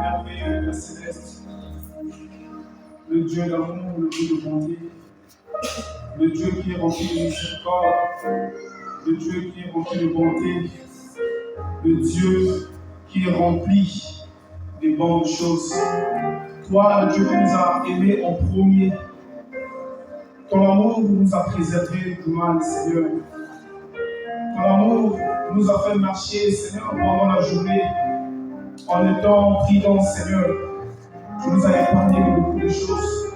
Merveilleux Père Céleste, le Dieu d'amour, le Dieu de bonté, le Dieu qui est rempli de miséricorde, le Dieu qui est rempli de bonté, le Dieu qui est rempli des bonnes choses. Toi, le Dieu qui nous a aimés en premier, ton amour nous a préservés du mal, Seigneur. Ton amour nous a fait marcher, Seigneur, pendant la journée, en étant prudents, Seigneur. Tu nous as épargné de beaucoup de choses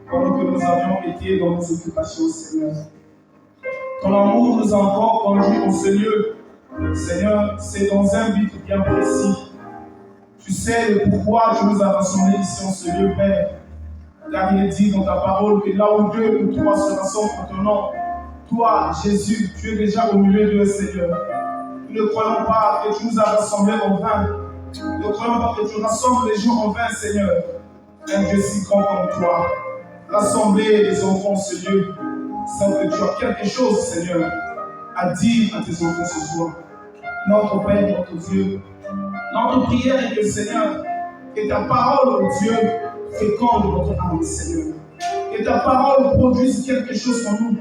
pendant que nous avions été dans nos occupations, Seigneur. Ton amour nous a encore conduits en ce lieu. Seigneur, c'est dans un but bien précis. Tu sais le pourquoi tu nous as rassemblés ici en ce lieu, Père. Car il est dit dans ta parole que là où deux ou trois se rassemblent en ton nom, toi, Jésus, tu es déjà au milieu d'eux, Seigneur. Nous ne croyons pas que tu nous as rassemblés en vain. Nous ne croyons pas que tu rassembles les gens en vain, Seigneur. Un Dieu si grand comme toi. Rassembler les enfants en ce lieu, sans que tu aies quelque chose, Seigneur, à dire à tes enfants ce soir. Notre Père, notre Dieu, notre prière est que, Seigneur, que ta parole, oh Dieu, féconde notre âme, Seigneur. Que ta parole produise quelque chose en nous.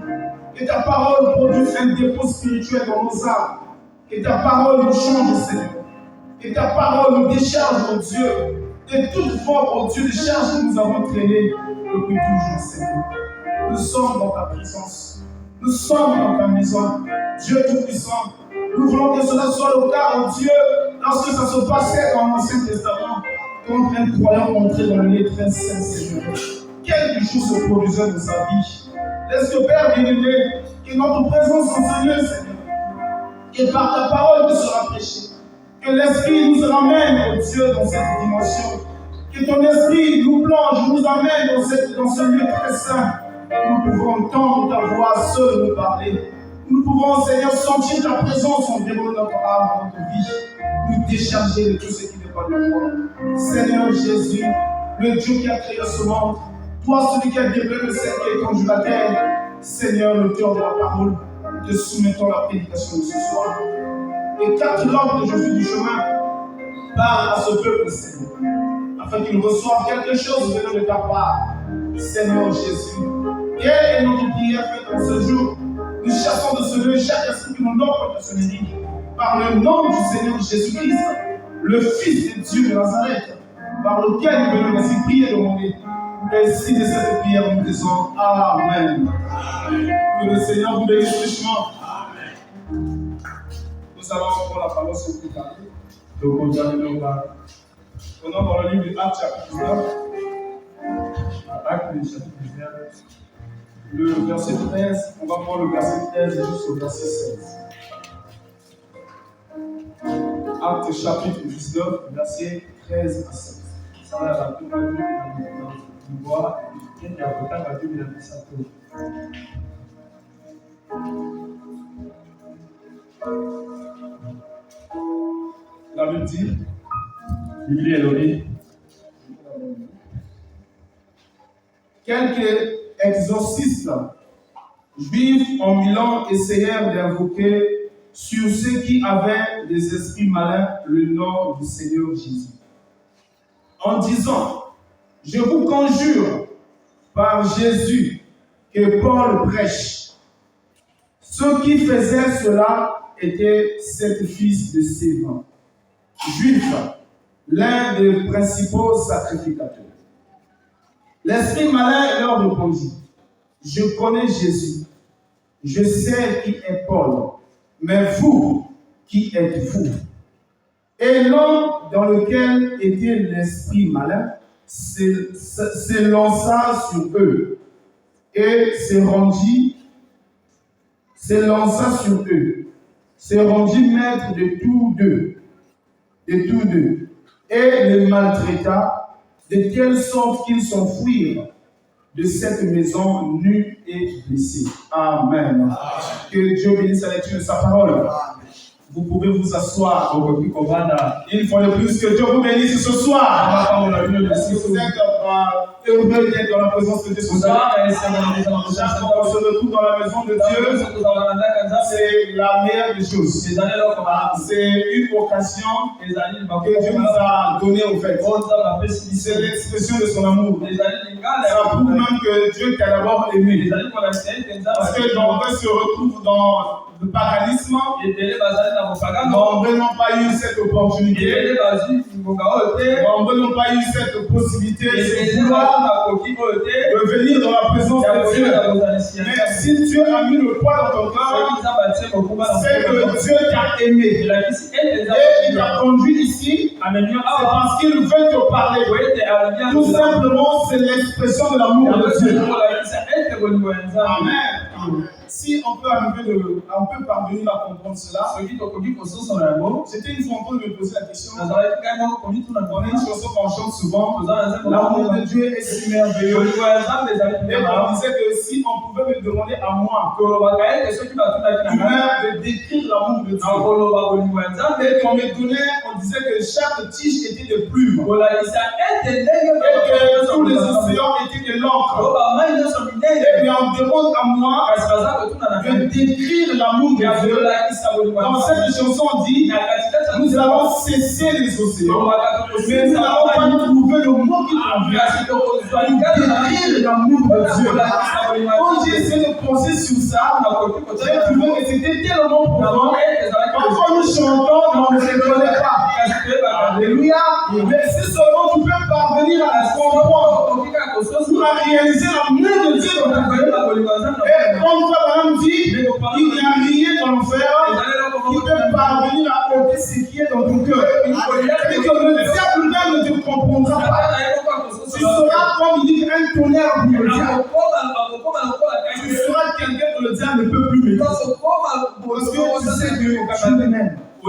Que ta parole produise un dépôt spirituel dans nos âmes. Que ta parole nous change, Seigneur. Que ta parole nous décharge, oh Dieu, de toute forme, oh Dieu, de charge que nous avons traînées depuis toujours, Seigneur. Nous sommes dans ta présence. Nous sommes dans ta maison. Dieu Tout-Puissant, nous voulons que cela soit le cas, oh Dieu, lorsque ça se passait dans l'Ancien Testament, quand un croyant entrait dans le lieu très saint, Seigneur. Quelque chose se produisait dans sa vie. Laisse que Père bien-aimé, que notre présence en ce lieu, Seigneur, et par ta parole nous sera prêchée. Que l'Esprit nous ramène, oh Dieu, dans cette dimension. Que ton Esprit nous plonge, nous amène dans ce lieu très saint. Nous pouvons entendre ta voix seule nous parler. Nous pouvons, Seigneur, sentir ta présence environ notre âme, notre vie. Nous décharger de tout ce qui n'est pas de toi. Seigneur Jésus, le Dieu qui a créé ce monde, toi, celui qui a développé le ciel qui est étendu la terre, Seigneur, l'auteur de la parole, te soumettons la prédication de ce soir. Et car tu l'ordre de Jésus du chemin, parle à ce peuple, Seigneur, afin qu'il reçoive quelque chose venant de ta part. Seigneur Jésus, quelle est notre prière faite en ce jour? Nous chassons de ce lieu chaque esprit qui nous offre de ce lit. Par le nom du Seigneur Jésus-Christ, le Fils de Dieu de Nazareth, par lequel nous venons ainsi prier et demander. Ainsi de cette prière, nous disons Amen. Amen. Que le Seigneur vous bénisse richement. Amen. Nous allons prendre la parole sur le carré. Donc, on va aller dans le livre de Actes, chapitre 19. Actes, chapitre 19. Le verset 13, on va prendre le verset 13 jusqu'au verset 16. Actes, chapitre 19, verset 13 à 16. Ça va la tout le voir. Il y a beaucoup de la Bible dit, Bible Elohim, quelques exorcistes juifs en Milan essayèrent d'invoquer sur ceux qui avaient des esprits malins le nom du Seigneur Jésus, en disant, je vous conjure par Jésus que Paul prêche. Ceux qui faisaient cela étaient 7 fils de Sévan, juifs, l'un des principaux sacrificateurs. L'esprit malin leur répondit, je connais Jésus, je sais qui est Paul, mais vous, qui êtes-vous? Et l'homme dans lequel était l'esprit malin s'élança sur eux et se rendit maître de tous deux, et les maltraita de telle sorte qu'ils s'enfuirent de cette maison nus et blessés. Amen. Que Dieu bénisse la lecture de sa parole. Vous pouvez vous asseoir. Une fois de plus, que Dieu vous bénisse ce soir. Est-ce que vous êtes heureux d'être dans la présence de Dieu ce soir? Chaque fois qu'on se retrouve dans la maison de Dieu, c'est la meilleure des choses. C'est une occasion que Dieu nous a donnée au fait. C'est l'expression de son amour. Ça prouve même que Dieu t'a d'abord aimé. Parce que nombreux se retrouvent dans le paganisme. Nombreux n'ont pas eu cette opportunité. Nombreux n'ont pas eu cette possibilité de venir dans la présence de Dieu. Mais si Dieu a mis le poids dans ton cœur, c'est que Dieu t'a aimé. Et il t'a conduit ici. C'est parce qu'il veut te parler. Tout simplement, c'est l'expression de l'amour de Dieu. Amen. Si on peut parvenir à comprendre cela, c'était une fois en train de me poser la question. On est une chanson qu'on chante souvent. L'amour de Dieu est si merveilleux. Et on disait que si on pouvait me demander à moi de décrire l'amour de Dieu, et qu'on me donnait, on disait que chaque tige était de plumes. Et que tous les océans étaient de l'encre. Et bien on demande à moi de décrire l'amour de Dieu. Dans cette chanson, on dit nous avons cessé les océans, mais nous n'avons pas trouvé le mot qui convient. Décrire l'amour de Dieu. Quand j'ai essayé de penser sur ça, j'ai trouvé que c'était tellement profond. Parfois nous chantons, mais on ne se connaît pas. Alléluia. Mais si seulement tu peux parvenir à comprendre, pour réaliser l'amour de Dieu dans ta vie. Et comme Abraham dit, il n'y a rien dans l'enfer qui peut parvenir à ôter ce qui est dans ton cœur. Et que le diable même ne te comprendra pas. Tu seras comme il dit un tonnerre pour le diable. Tu seras quelqu'un que le diable ne peut plus mettre. Parce que tu sais que Dieu m'aime. Et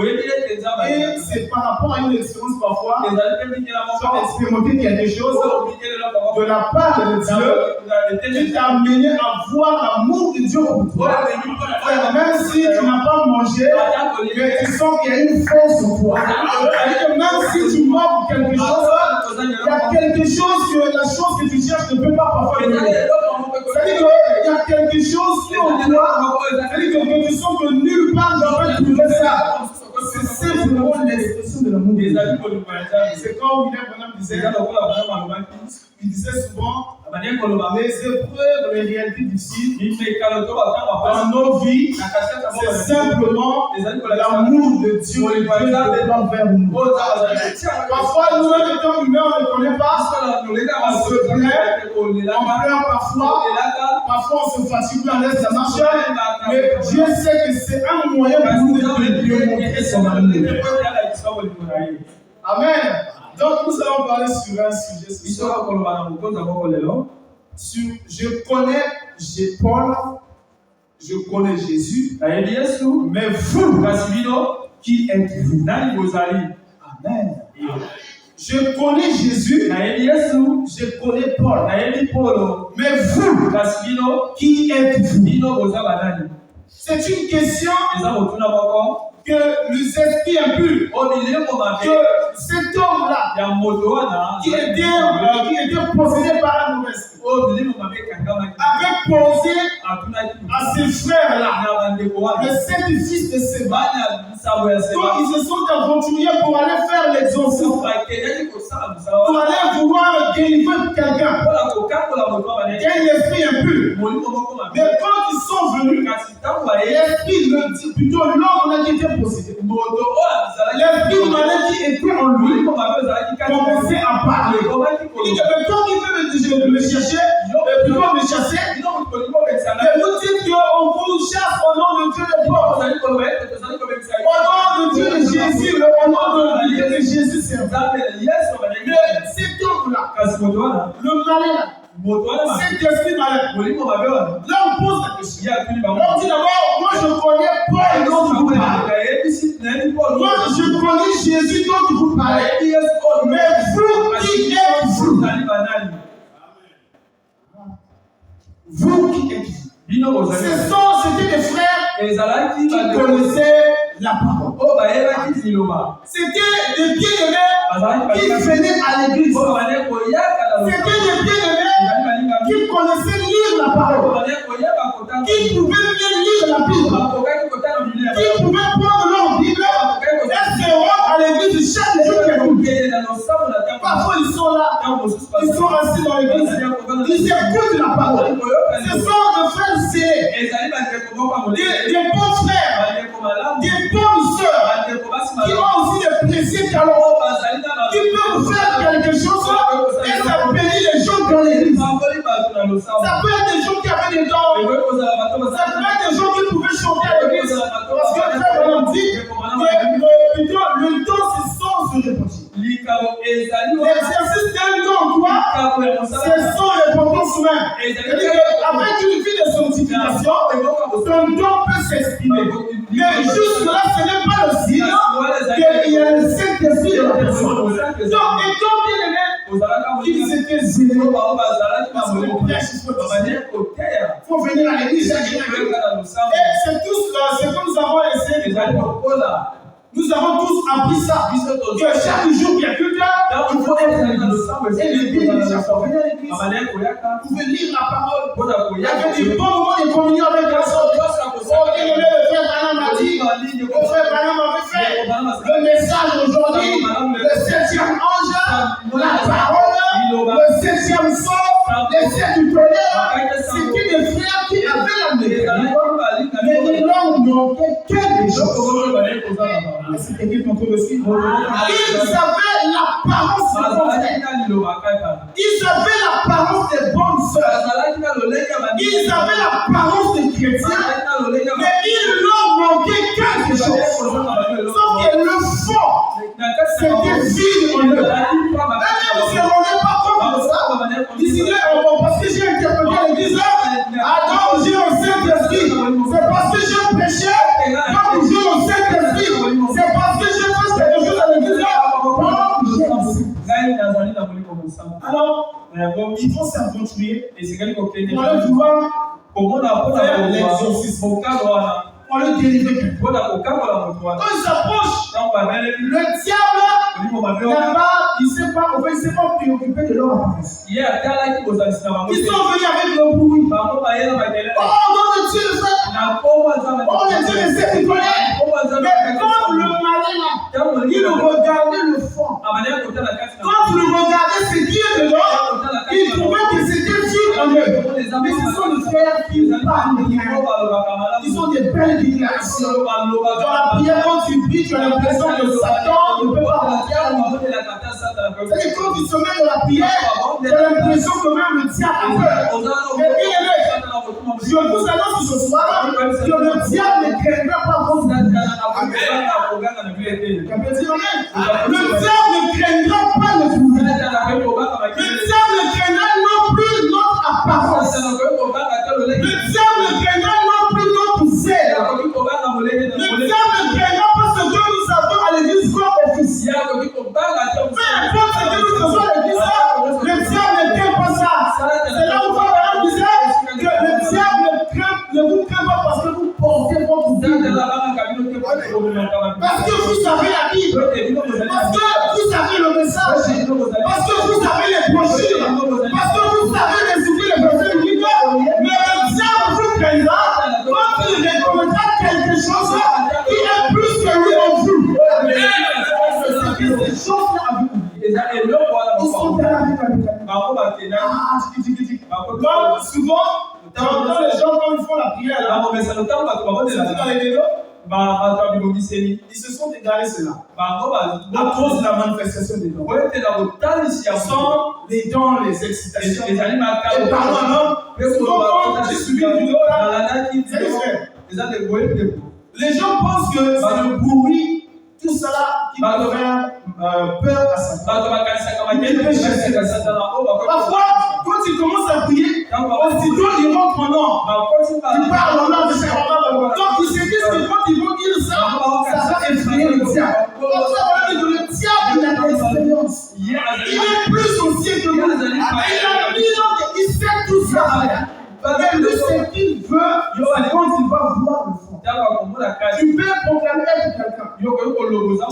c'est par rapport à une expérience parfois, tu as expérimenté quelque chose de la part de Dieu qui t'a amené à voir l'amour de Dieu pour toi. Même si tu n'as pas mangé, mais tu sens qu'il y a une force en toi. Et même si tu manques quelque chose, il y a quelque chose que la chose que tu cherches ne peut pas parfois donner. C'est-à-dire qu'il y a quelque chose qui est en toi, c'est-à-dire que tu sens que nulle part j'aurais trouvé ça. C'est simplement l'expression de l'amour. C'est quand William Branham disait, il disait souvent, les épreuves, les réalités difficiles dans nos vies, c'est simplement l'amour de Dieu envers nous. Parfois, nous-mêmes, étant humains, on ne connaît pas, on se plaint, on pleure parfois on se fatigue, on laisse la marche, mais Dieu sait que c'est un moyen pour nous de démontrer son amour. Amen. Donc nous allons parler sur un sujet ce soir. Paul, je connais Jésus, mais vous, qui êtes-vous? Amen. Je connais Jésus, je connais Paul, mais vous, qui êtes-vous? C'est une question que les esprits impurs, que cet homme-là, qui était possédé par un mauvais esprit, avait posé à ses frères-là, les 7 fils de Séba, quand ils se sont aventuriers pour aller faire l'exorcisme, pour aller vouloir délivrer quelqu'un, quel esprit impur. Mais quand ils sont venus, l'esprit, plutôt l'homme qui était possédé, l'esprit qui était en lui commençait à parler. Il dit que quand il veut me chercher, plutôt me chasser, et vous dites qu'on vous chasse au nom de Dieu de Paul, au nom de Dieu de Jésus, au nom de Jésus, c'est vrai. Mais cet homme-là, le malin, cet esprit malin, là on pose la question. On dit d'abord, moi je connais Paul dont vous parlez. Moi je connais Jésus dont vous parlez. Mais vous qui êtes-vous? Vous qui êtes-vous? C'était des frères qui connaissaient la parole. C'était des bien-aimés qui venaient à l'église. C'était des bien-aimés qui connaissaient lire la parole, qui pouvaient bien lire la Bible, qui pouvaient prendre leur Bible et se rendre à l'église chaque jour. Parfois ils sont là, ils sont assis dans l'église, ils écoutent la parole. Ce sont des frères zélés, des bons frères, des bonnes sœurs, qui ont aussi des principes qui peuvent faire quelque chose et ça bénit les gens dans l'église. Ça peut être des gens qui avaient des dons, ça peut être des gens qui pouvaient chanter à l'église. Parce que frère Branham dit que le don c'est sans se répéter. L'exercice d'un don, toi, c'est sans répétance humaine. Avec une vie de sanctification, ton don peut s'exprimer. Mais juste là, ce n'est pas le signe qu'il y a le Saint-Esprit de la personne. Donc, étant bien aimé, ils étaient zélés. Il faut venir à l'église chaque jour. Et c'est tous là, c'est comme nous avons essayé de faire. Nous avons tous appris ça. Que chaque jour, il y a quelqu'un, il faut être à l'église. Et le Bible dit chaque fois, venez à l'église. Vous pouvez lire la parole. Il y avait des bons moments de communion avec la sœur. Le frère Branham a dit, le frère Branham avait fait le message aujourd'hui, le 7e ange, la parole, le 7e son, les 7 tonnerres. C'était des frères qui avaient la médaille. Mais ils n'ont manqué quelque chose. C'est quelqu'un qui peut le suivre. Ils avaient l'apparence de bons frères. Ils avaient l'apparence des bonnes sœurs. Ils avaient l'apparence des chrétiens. Mais ils l'ont manqué quelque chose. Sauf que le fond, c'était vide en eux. Eux-mêmes ne se rendaient pas compte de ça. Ils disaient, parce que j'ai interprété l'église, attends, j'ai un Saint-Esprit. C'est parce que j'ai prêché, comme j'ai un Saint-Esprit. C'est parce que j'ai fait quelque chose à l'église. Alors, il faut s'aventurer pour aller voir l'exorcisme. On le délivre. Quand il s'approche, le diable n'a pas, il ne s'est pas préoccupé de leur apparence. Ils sont venus avec le bruit. Oh, non, le Dieu le fait. Oh, le Dieu le sait qui connaît. Mais quand le malin là, il regardait le fond. Quand il regardait ce qui est dedans, il trouvait que c'était vide en eux. Mais ce sont les frères qui parlent rien. Ils ont des belles déclarations. Dans la prière, quand tu pries, tu as l'impression que Satan ne peut pas rentrer. C'est quand tu se mets dans la prière, tu as l'impression que même le diable a peur. Mais bien aimé, je vous annonce ce soir que le diable ne craindra pas votre vie. Le diable ne craindra pas le fruit. Le diable ne craindra non plus notre apparence. Le diable ne craindra non plus notre zèle. Le diable ne craindra pas ce que nous avons à l'église comme officiel. Peu importe ce que nous faisons à l'église, le diable ne craint pas ça. C'est là où Abraham disait que le diable ne vous craint pas parce que vous portez votre Bible. Parce que vous avez la Bible. Parce que vous avez le message. Parce que vous avez les brochures. Parce que vous savez les outils, les versets du Bible. Mais le diable vous craindra quand il recommandera quelque chose qui est plus que lui en vous. Ces choses-là à vous. Ils sont donc, souvent, quand les gens, quand ils font la prière, là, dans les vélos, ils se sont égarés cela. À cause de la manifestation des dons. Sans les dons, les excitations. Et pardon, non. Souvent, quand j'ai suivi une vidéo là, les gens pensent que c'est le bruit, tout cela qui va faire peur à Satan. Parfois, quand il commence à prier, aussitôt il rentre en nom. Il parle en nom de ses romans. Donc ils se disent que quand ils vont dire ça, ça va effrayer le diable. Pour ça, on dit que le diable il a de l'expérience. Il est plus ancien que nous. Il a 1000 ans, il sait tout ça. Mais lui, ce qu'il veut, c'est quand il va voir le fond. Tu peux proclamer être quelqu'un.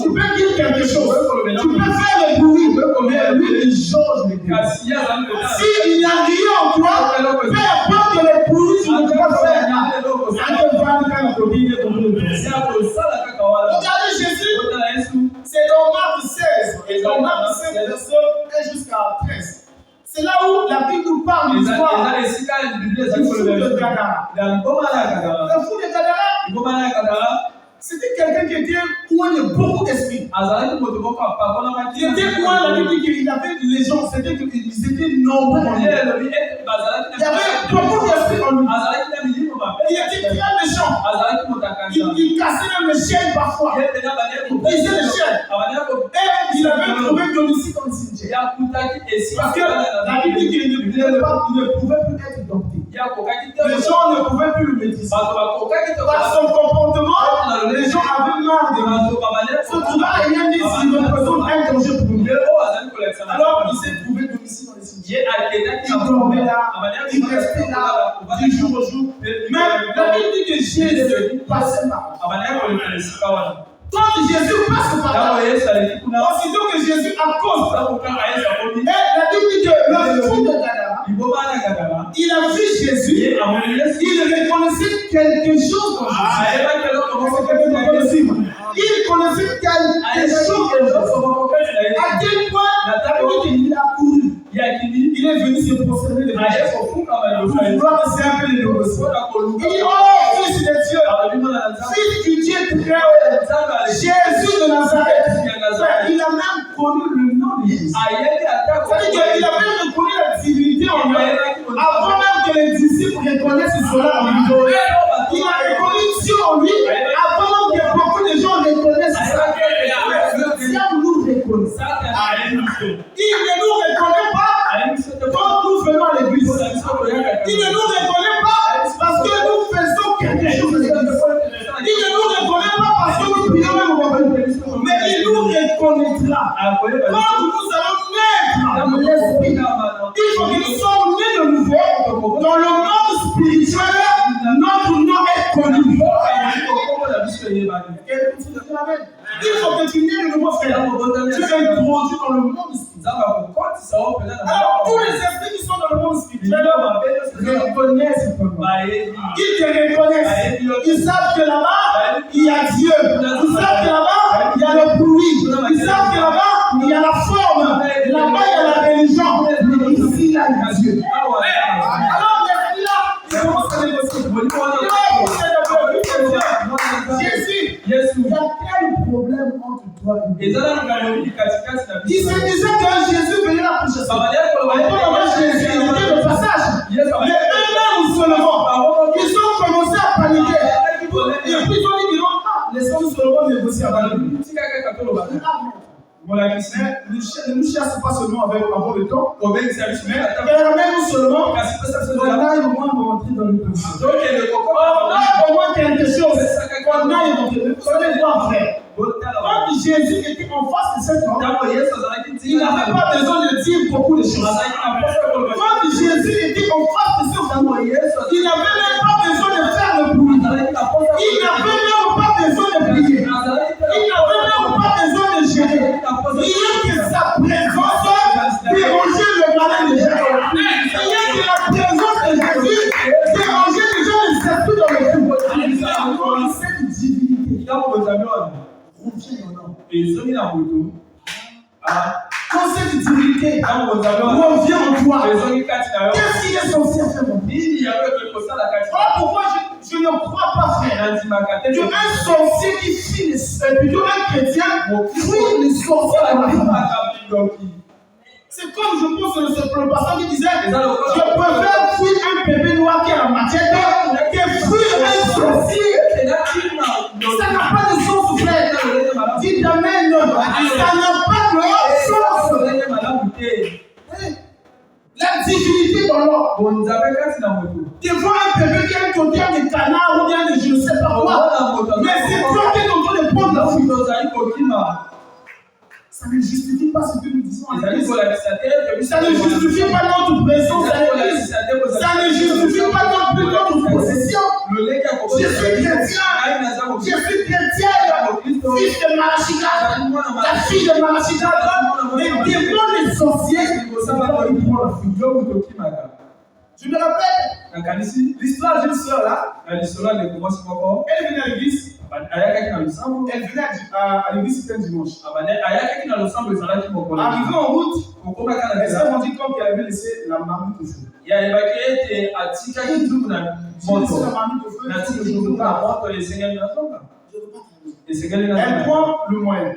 Tu peux dire quelque chose. Tu peux faire le bruit. Mais lui, il change les gars. S'il n'y a rien en toi, peu importe le bruit, tu ne peux pas faire. Regardez Jésus. C'est dans Marc 16. Et dans Marc 16, verset 1 jusqu'à 13. C'est là où la Bible nous parle de l'histoire du fou de Gadara. Le fou de Gadara, c'était quelqu'un qui était loin de beaucoup d'esprits. Il était loin, la Bible dit qu'il avait les gens, c'était qu'ils étaient nombreux. Il y avait beaucoup d'esprits en lui. Il était très méchant. Il cassait même les chaînes parfois. Il brisait les chaînes. Et il avait trouvé domicile dans le cimetière. Parce que la Bible dit qu'il ne pouvait plus être dompté. Les gens ne pouvaient plus le maîtriser. Par son comportement, les gens avaient marre de lui. Ce trouva ayant dit s'il représente un danger pour nous. Alors il s'est trouvé domicile dans les cimetières. Il dormait là, il restait là, du jour au jour. Mais la Bible dit que Jésus passait par là. Quand Jésus passe par là, aussitôt que Jésus accorde, et la Bible dit que le fou de Gadara, il a vu Jésus, il reconnaissait quelque chose en Jésus. Il connaissait quelque chose en Jésus. À quel point la Bible dit qu'il a couru. Il est venu se prosterner devant Jésus pour vouloir se un peu les négocier. Il dit, oh fils de Dieu, fils du Dieu très haut, Jésus de Nazareth. Il a même connu le nom de Jésus. C'est-à-dire qu'il a même reconnu la divinité en lui. Avant même que les disciples reconnaissent cela en lui. Il a reconnu Dieu en lui. Avant même que beaucoup de gens reconnaissent cela. Le diable nous reconnaît. Il ne nous reconnaît pas quand nous venons à l'église. Il ne nous reconnaît pas parce que nous faisons quelque chose. Il ne nous reconnaît pas parce que nous prions même au moment. Mais il nous reconnaîtra quand nous allons naître dans l'esprit. Il faut que nous soyons nés de nouveau dans le monde spirituel. Notre nom est connu. Il faut que tu n'aies de nouveau frère. Tu es introduit dans le monde spirituel. Alors tous les esprits qui sont dans le monde spirituel reconnaissent ton nom. Ils te reconnaissent. Ils savent que là-bas, il y a Dieu. Ils savent que là-bas, il y a le bruit. Ils savent que là-bas, il y a la forme. Là-bas, il y a la religion. Mais ici, là, il y a Dieu. Alors, il commence à négocier. Jésus, il y a quel problème entre toi et lui? Il se disait que Jésus venait là pour chasser. Jésus, il était de passage. Mais eux-mêmes seulement, ils ont commencé à paniquer. Et puis ils ont dit, laissons-nous seulement négocier avec lui. Voilà, ne nous chasse pas seulement avant le temps, mais permets-nous seulement qu'on aille au moins rentrer dans le principe. On a au moins quelque chose qu'on aille rentrer. Vous voir frère. Quand Jésus était en face de cet homme, il n'avait pas besoin de dire beaucoup de choses. Quand Jésus était en face de cet homme, il n'avait même pas besoin de faire le bruit. Il n'avait même pas besoin de prier. Il n'avait même pas besoin de gérer. Rien que sa présence dérangeait le malin des gens. Rien que la présence de Jésus dérangeait les gens les esprits dans le cou. Quand cette divinité revient en nous. Quand cette divinité revient en toi, qu'est-ce qu'il est censé faire dans ta vie? Pourquoi je ne crois pas, frère, qu'un sorcier qui fuit plutôt un chrétien fuit les sorciers dans la vie. C'est comme je pense que le pasteur qui disait, je préfère fuir un bébé noir qui a la machette que fuir un sorcier. Ça n'a pas de sens, frère. Dites amen. Ça n'a pas de sens. La divinité dans l'homme. Tu vois un bébé qui a un coquin de canard ou bien de je ne sais pas quoi. Mais c'est toi qui es en train de prendre la fuite. Ça ne justifie pas ce que nous disons à l'église. Ça ne justifie pas notre présence à l'église. Ça ne justifie pas notre possession. Je suis chrétien. Je suis fille de Malachidata, les démons, les sorciers, ça va leur prendre. Je me rappelle l'histoire d'une soeur là. Elle venait à l'église. Elle venait à l'église, c'était un dimanche. Arrivé en route, les soeurs m'ont dit comme qu'elle avait laissé la marmite au feu. Elle laissé la marmite au feu. Elle prend le moyen.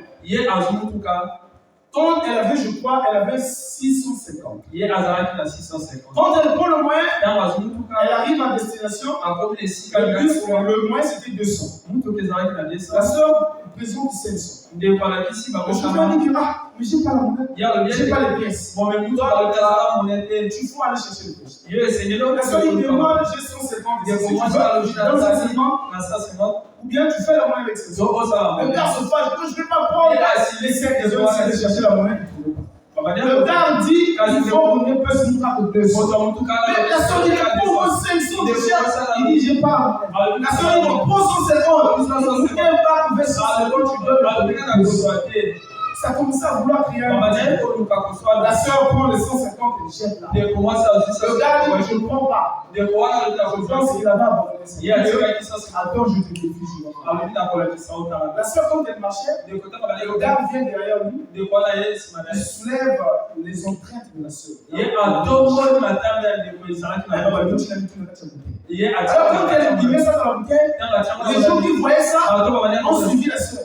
Quand elle avait, je crois, elle avait 650. Quand elle prend le moyen, elle arrive à destination. Le moyen c'était 200. La soeur présente 500. Le chauffeur dit que mais j'ai pas la monnaie, j'ai pas les pièces. Tu faut aller chercher les pièces. La soeur dit que moi j'ai 150. Ou bien tu fais la monnaie avec 500. Le gars se fâche, je ne vais pas prendre les 7 des autres aller chercher la monnaie. Le gars dit qu'il faut qu'on ait plus de 200. Mais la soeur dit que pour 500 de cher, il dit j'ai pas. La soeur dit que pour 150, tu n'es pas trouvé 150, tu donnes. Ça commence à vouloir crier. La soeur prend les 150 et les jette là. Le gars dit je ne prends pas. Je pense qu'il avait abandonné ça. Attends, je te défie. La soeur, quand elle marchait, le gars vient derrière lui. Il soulève les empreintes de la soeur. Alors quand elle met ça dans la bouteille, les gens qui voyaient ça ont suivi la soeur.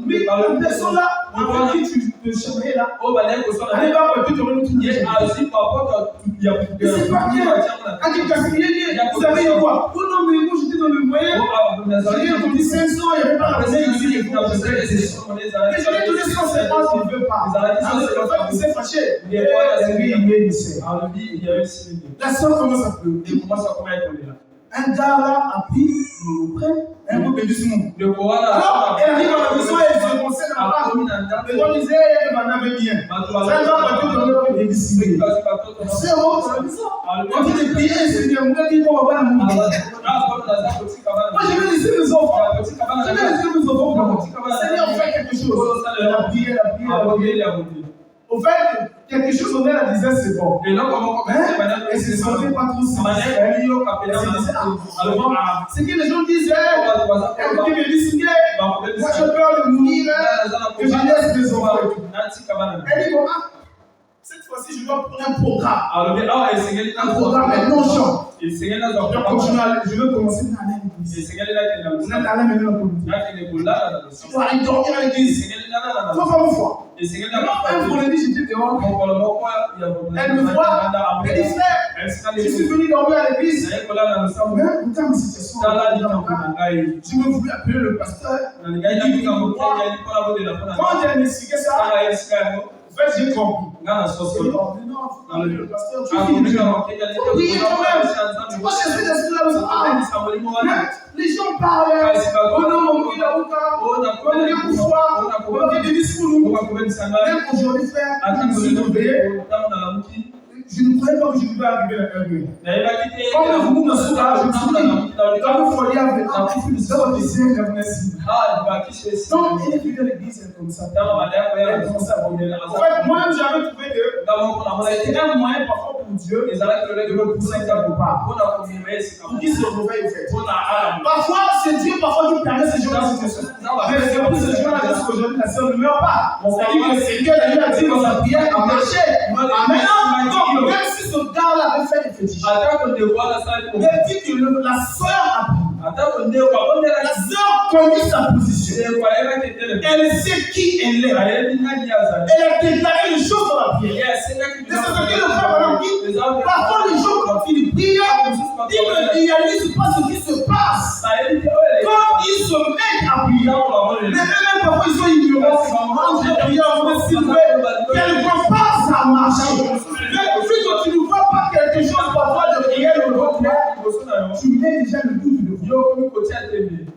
Mais la personne là, avec qui tu te chambrais là, elle va pas te remettre tout le monde. C'est pas bien. Vous savez quoi? Oh non, mais moi j'étais dans le moyen. J'ai donné 500, il n'y avait pas la monnaie ici. Mais je lui ai donné 150, il ne veut pas. Le fait qu'il s'est fâché, la soeur commence à pleurer. Un gars là a pris le prêt, un peu béni sur mon. Alors, elle arrive à la maison et elle se conseille dans la part. Et on disait, elle m'en avait bien. Ça va pas tout donner pour décider. C'est bon, ça dit ça. On dit de prier, c'est bien. On dit qu'on va pas la mourir. Moi, je vais laisser mes enfants. Je vais laisser mes enfants. Seigneur, fais quelque chose. Elle a prié, elle a prié. Au fait, quelque chose on elle disait c'est bon. Et là, comment elle se sentait pas trop sincère. Elle se disait, c'est que les gens disaient, elle me dit, moi j'ai peur de mourir, que je laisse mes enfants. Elle dit, cette fois-ci, je dois prendre un programme. Un programme maintenant chant. Je veux commencer par aller à l'église. On est allé maintenant pour nous. Tu dois aller dormir à l'église. Faut pas me voir. Un vendredi, j'étais dehors. Elle me voit. Elle dit, frère, je suis venu dormir à l'église. Mais écoutez ma situation. Je me voulais appeler le pasteur. Quand elle m'expliquait ça, en fait, j'ai compris. Le pasteur, tu prier quand même. Tu vois, c'est là. Les gens parlent. Oh non, il a on a des discours. Même aujourd'hui, frère, je suis tombé. Je ne croyais pas que je pouvais arriver à un Comme vous me soulagez, je me suis dit, quand vous foliez avec un peu de ça, je sais que merci. Donc, elle est venue à l'église comme ça. Elle commence à revenir. En fait, moi-même, j'avais trouvé que c'était un moyen parfois pour Dieu de me pousser quelque part. Pour qu'il se réveille, en fait. Parfois, c'est Dieu qui permet ces gens-là. Mais c'est pour ces gens-là qu'aujourd'hui, la sœur ne meurt pas. C'est-à-dire que le Seigneur a dit dans sa prière à marcher. Maintenant, même si ce gars-là avait fait des fétiches, mais dit que la sœur a pris. La sœur connaît sa position. Elle sait qui elle est. Elle a déclaré les choses dans la prière. C'est ce que le frère dit. Parfois, les gens, quand ils prient, ils ne réalisent pas ce qui se passe. Quand ils se mettent à prier, mais même parfois, ils sont ignorants. Quand ils prient, qu'elle ne voit pas ça marcher. Mais vu que tu ne vois pas quelque chose parfois de réel au monde, tu mets déjà le doute de Dieu.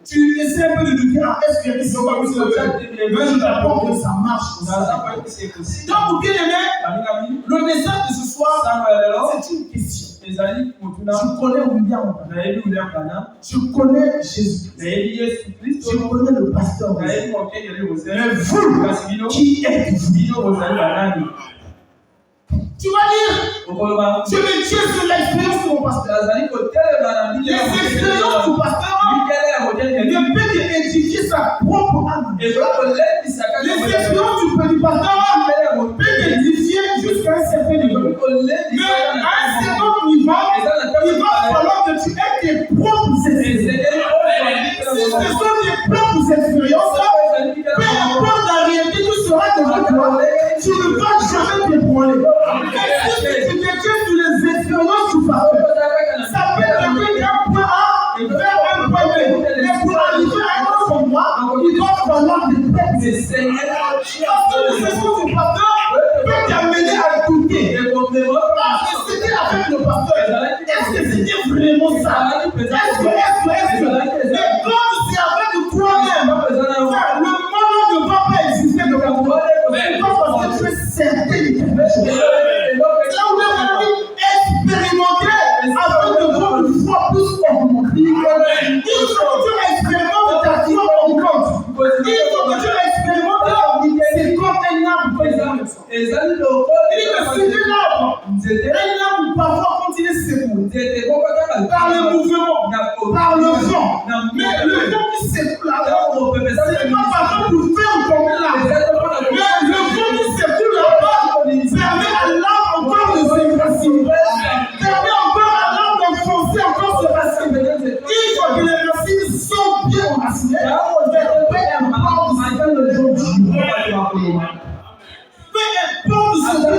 Tu essaies un peu de douter, est-ce qu'il y a des choses comme ça? Mais je t'apprends que ça marche. Donc, bien aimé, le message de ce soir, c'est une question. Je connais William. Je connais Jésus. Je connais le pasteur. Mais vous, qui êtes-vous? Tu vas dire, je me tiens sur l'expérience de mon pasteur. Les expériences du pasteur ne peuvent édifier sa propre âme. Les expériences du pasteur peuvent édifier jusqu'à un certain niveau. Mais à un certain niveau, il va falloir que tu aies tes propres expériences. Si ce sont tes propres expériences, peu importe la réalité qui sera devant toi, tu ne vas jamais t'ébranler. Si tu te tiens sur les expériences du pasteur, ça peut être d'un point A vers un point B. Mais pour arriver à un autre endroit, il va falloir des propres expériences. Parce que les expériences du pasteur peuvent t'amener à douter. C'était avec le pasteur. Est-ce que c'était vraiment ça? Est-ce que mais quand c'est avec toi-même, le monde ne va pas exister de la toi. Mais parce que tu es certain de quelque chose. Là où on a expérimenté afin de voir une foi plus augmentée. Il faut que tu expérimentes ta foi augmente. Il faut que tu expérimentes. C'est comme un arbre. Il me suivait l'arbre. Un arbre parfois quand il est secouru. Par le mouvement, par le vent. Mais le vent qui secoue là-bas, c'est pas parfois pour faire tomber l'arbre. Mais le vent qui secoue là-bas permet à l'arbre encore de s'enraciner. Permet encore à l'arbre d'enfoncer encore ses racines. Il faut que les racines sont bien enracinées. Peu importe ce que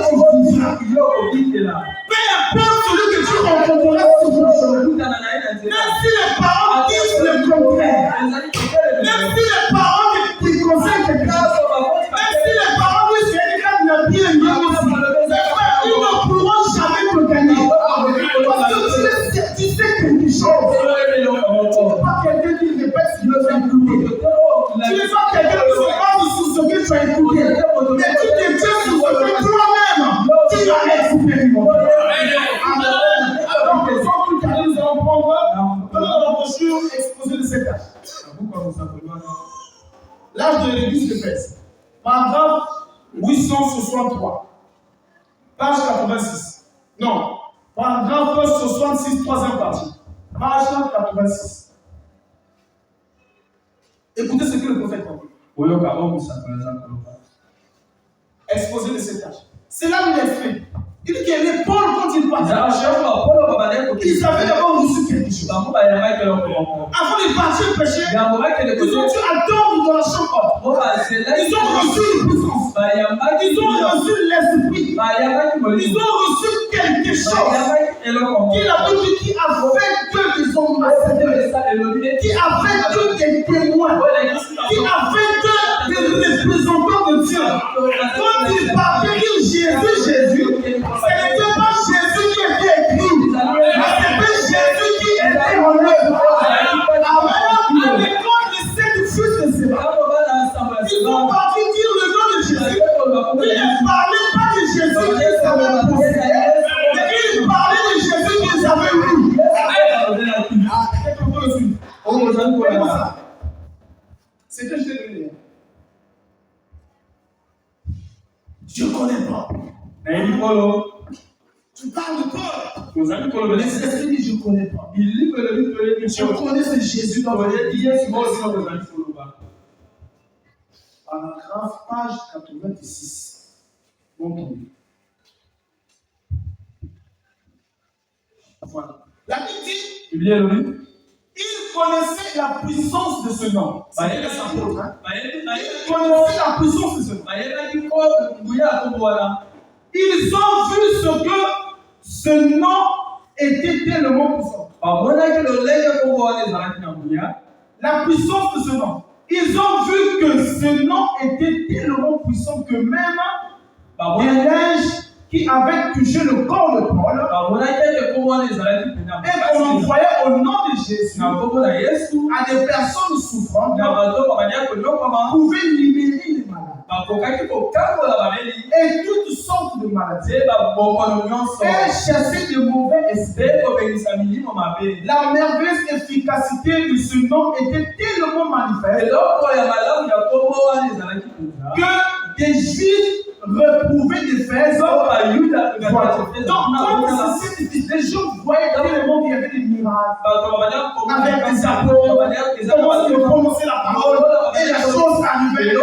tu vivras. Peu importe celui que tu rencontreras sur ton chemin. Même si les parents disent le contraire. Même si les parents te conseillent quelque chose. Même si les parents disent que quelqu'un n'a bien aimé aussi. Ils ne pourront jamais te gagner. Parce que tu sais quelque chose. Tu n'es pas quelqu'un qui répète ce qu'il a écouté. Tu n'es pas quelqu'un qui se base sur ce que tu as écouté. Mais tu te tiens sur ce que toi-même tu as expérimenté. Donc, les autres trucs que nous allons prendre dans la brochure exposée de cet âge. L'âge de l'église de Fès. Paragraphe 863. Page 86. Non. Paragraphe 66, troisième partie. Page 86. Écoutez ce que le prophète a dit. Exposé de cet âge. C'est là où il explique. Il dit que les Paul, quand ils partent, ils avaient d'abord reçu quelque chose. Avant de partir pécher, ils ont dû attendre dans la chambre. Ils ont reçu une puissance. Ils ont reçu l'esprit. Ils ont reçu quelque chose. Qui a dit qui a fait que des ambassadeurs, qui a fait que des témoins, qui a fait que des représentants de Dieu. Quand ils parlaient de Jésus, ce n'était pas Jésus qui était écrit, mais c'était Jésus qui était en œuvre. À l'école de cette fils de Séba, ils ont parti dire le nom de Jésus. Ils ne parlaient pas de Jésus qu'ils avaient possédé, mais ils parlaient de Jésus qu'ils avaient vu. C'est que je t'ai donné. Je ne connais pas. Tu parles de Paul. Mais c'est ce qu'il dit, je ne connais pas. Je connais ce Jésus dans le paragraphe, page 86. Bon, voilà. La Bible dit, il connaissait la puissance de ce nom. Il connaissait la puissance de ce nom. Ils ont vu ce que ce nom était tellement puissant. La puissance de ce nom. Ils ont vu que ce nom était tellement puissant que même des neiges qui avaient touché le corps de Paul et qu'on envoyait au nom de Jésus à des personnes souffrantes pouvaient libérer les malades. et toutes sortes de maladies, et chasser de mauvais esprits. La merveilleuse efficacité de ce nom était tellement manifeste que des Juifs reprouvaient d'Éphèse. Donc, comme les gens voyaient dans le monde, il y avait des miracles, avec des apôtres, comment ils prononçaient la parole, et la chose arrivait,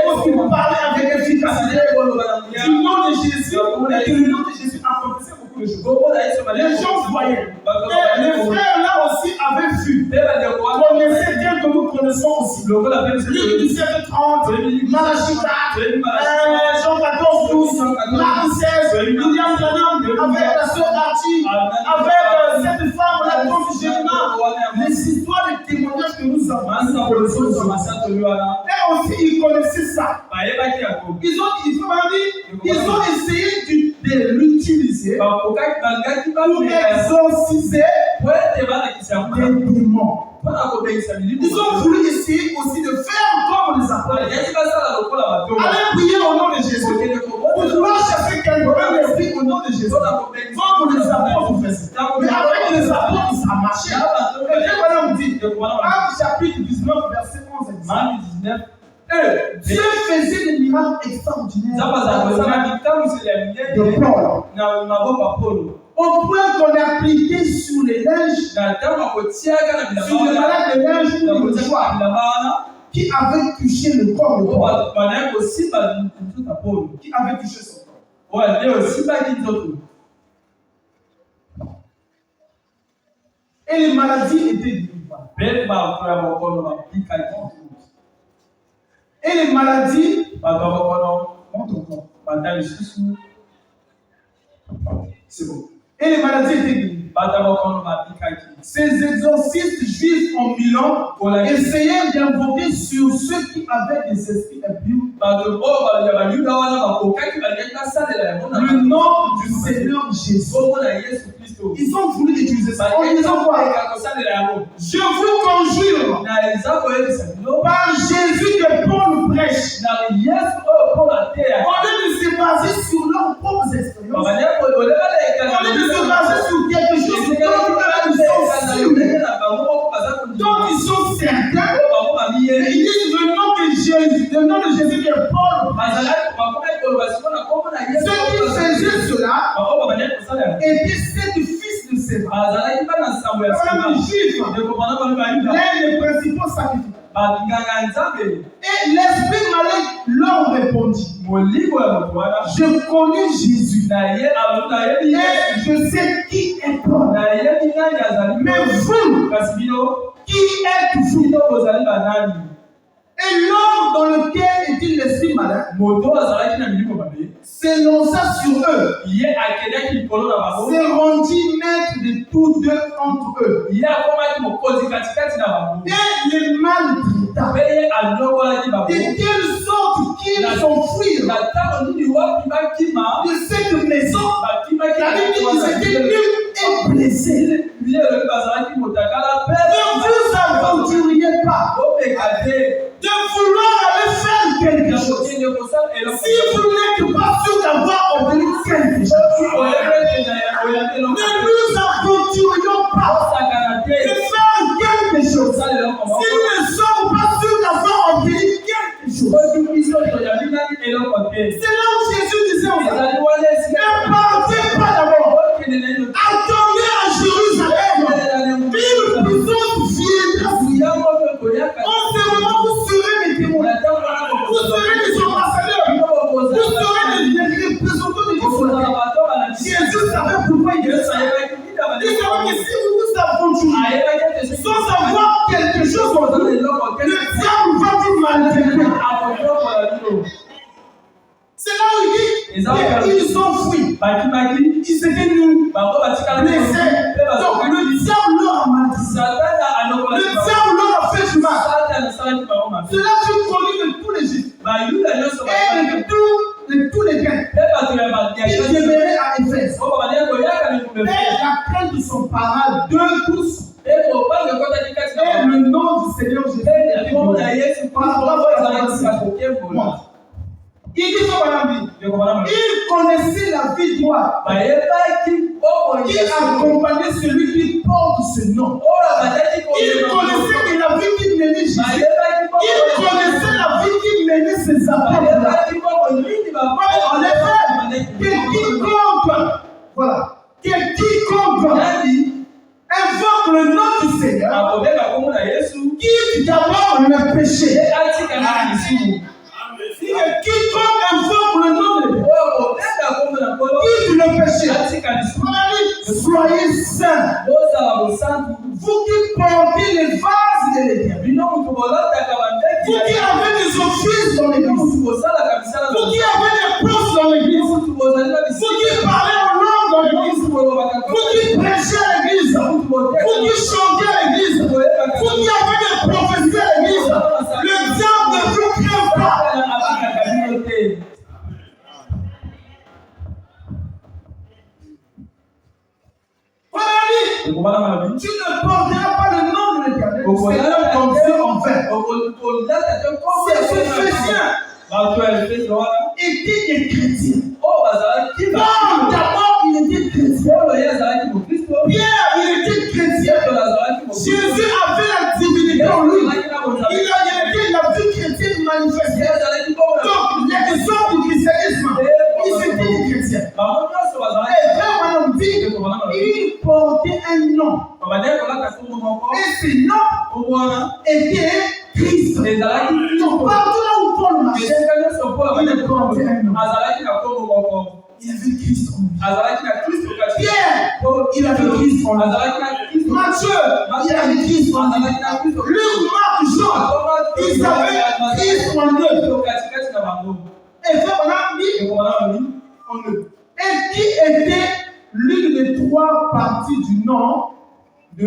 comment ils parlaient avec efficacité du nom de Jésus, et que le nom de Jésus accomplissait beaucoup de choses. Les gens voyaient. Et les frères là aussi avaient vu, connaissaient bien que nous connaissons aussi. Luc 17:30, Malachie 4, Jean 14:12, Marc 16, William Branham, avec la sœur Archie, avec cette femme, la tante Géna, les histoires de témoignages que nous avons. Et aussi, ils connaissaient ça. Ils ont essayé de l'utiliser pour exorciser les démons. Ils ont voulu essayer aussi de faire comme les apôtres. Allez prier au nom de Jésus. Pour vouloir chasser quelqu'un l'esprit au nom de Jésus. Comme les apôtres faisaient. Mais avec les apôtres, ça marchait. Et bien voilà, on dit, Actes chapitre 19, verset 11 et 19. Dieu faisait des miracles extraordinaires de Paul. Au point qu'on appliquait sur les linges, sur les malades de linge ou de mouchoir qui avaient touché le corps de Paul. Qui avait touché son corps. Et les maladies étaient délivrées. Et les maladies, c'est bon. Et les maladies étaient délivrées. Ces exorcistes juifs en Milan essayaient d'invoquer sur ceux qui avaient des esprits impurs le nom du Seigneur Jésus. Ils ont voulu utiliser ça. En disant quoi? Je vous conjure par Jésus que Paul prêche. Au lieu de se baser sur leurs propres expériences, au lieu de se baser sur quelque chose dont ils sont certains, ils disent le nom de Jésus que Paul prêche. Ceux qui faisaient cela étaient sept fils de Séba. L'un des principaux sacrificateurs. Et l'esprit malin leur répondit, je connais Jésus et je sais qui est Paul. Mais vous, qui êtes-vous? Et l'homme dans lequel était l'esprit malin s'élança sur eux, se rendit maître de tous deux entre eux, et les maltraita, de telle sorte qu'ils s'enfuirent de cette maison, car ils étaient nus et blessés. Ne vous aventuriez pas de vouloir aller faire quelque chose si vous n'êtes pas sûr d'avoir obtenu quelque chose. Ne nous aventurions pas de faire quelque chose si nous ne sommes pas sûrs d'avoir obtenu quelque chose. C'est là où Jésus disait en fait, ne partez pas d'abord, attendez à Jérusalem, une puissance viendra. En ce moment, vous serez mes témoins, vous serez des ambassadeurs, vous serez des représentants de Dieu. Jésus savait pourquoi il disait ça. Il savait que si vous vous aventurez sans avoir quelque chose, le diable va vous maltraiter. C'est là où il dit, ils ont fui. Ils étaient nus, blessés. Donc le diable leur a maltraité. Le diable leur a fait du mal. Cela fut connu de tous les Juifs et de tous les Grecs. Ils demeuraient à Éphèse. Et la crainte de son parent d'eux tous. Et le nom du Seigneur Jésus. vie droite. Qui accompagnait celui qui porte ce nom. Il connaissait que la vie qui menait Jésus. Il connaissait la vie qui menait ses apôtres. En effet, que quiconque invoque le nom du Seigneur, quitte d'abord le péché. Quiconque invoque le nom de Dieu, quitte le péché. Soyez saints. Vous qui portez les vases de l'Éternel. Vous qui avez des offices dans l'église. Vous qui avez des postes dans l'église. Vous qui parlez en langue dans l'église. Vous qui prêchez à l'église. Vous qui chantez à l'église. Vous qui avez des prophéties à l'église. Le diable ne vous craint pas. Tu ne porteras pas le nom de l'Éternel. C'est comme Dieu en fait. C'est ce chrétien était des chrétiens. D'abord, il était chrétien. Pierre, il était chrétien. Jésus avait la divinité en lui. Il a vu chrétien manifester. Donc, les gens du christianisme, ils étaient des chrétiens. Et frère, on dit, il portait un nom. Et ce nom était Christ. Donc, partout là où Paul marchait, il portait un nom. Il avait Christ en lui. Pierre, il avait Christ en lui. Matthieu, il avait Christ en lui. Luc, Marc, Jean, ils avaient Christ en eux. Et frère, on a mis en eux. Et qui était l'une des trois parties du nom de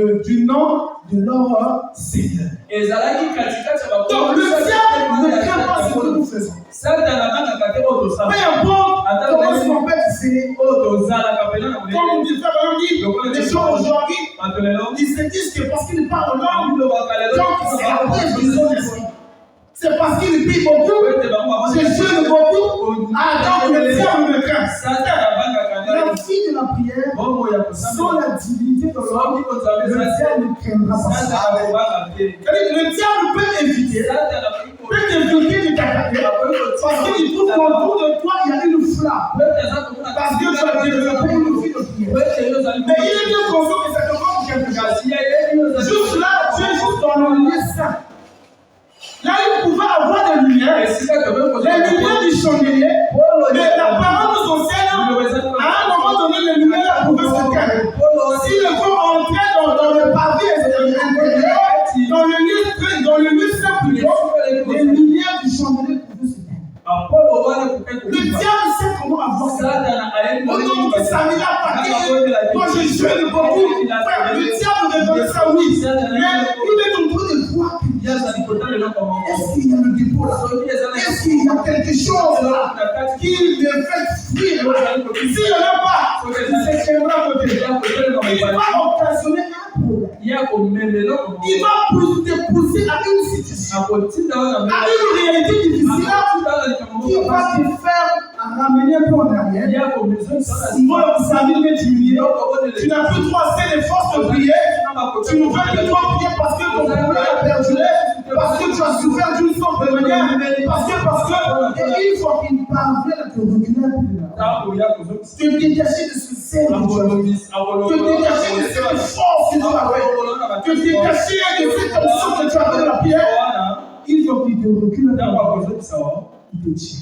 leur Seigneur. Donc le diable ne craint pas ce que nous faisons. Peu importe comment son père c'est. Comme dit les gens aujourd'hui, ils se disent que parce qu'ils parlent langue, donc c'est après qu'ils ont l'esprit. C'est parce qu'il prie beaucoup, je jeûne beaucoup, donc le diable me craint. La fille de la prière, sans la divinité de l'homme, le diable ne craindra pas. Le diable peut éviter, de t'attaquer, parce qu'il trouve qu'autour de toi, il y a une flamme. Parce que tu as développé une vie de prière. Mais il est bien conscient que ça te manque quelque chose. Juste là, tu es juste dans le lieu saint. Là, il pouvait avoir des lumières, les lumières du chandelier, mais la parole nous enseigne, à un moment donné, les lumières pouvaient se calmer. Si le corps entrait dans le pavé intérieur, dans le lieu saint plutôt, les lumières du chandelier pouvaient se calmer. Le diable sait comment avoir ça. Au nom de Samuel a attaqué, moi je jeûne beaucoup. Le diable me donne ça, oui. Mais il est en train de voir est-ce qu'il y a le dépôt là? Est-ce qu'il y a quelque chose là qui me fait fuir? S'il n'y en a pas, c'est qu'il va occasionner un problème. Il va te pousser à une situation, à une réalité difficile qui va te faire ramener un peu en arrière. Sinon, vous avez diminué. Tu n'as plus trop assez de force de prier. Tu ne veux plus trop prier parce que ton problème a perdu. Parce que tu as souffert d'une sorte de manière. Parce que. Et il faut qu'il parvienne à te reculer un peu. Te détacher de ce cercle. Te détacher de cette force que tu avais. Te détacher de cette option que tu avais de la prière. Il faut qu'il te recule un peu. Il te tient.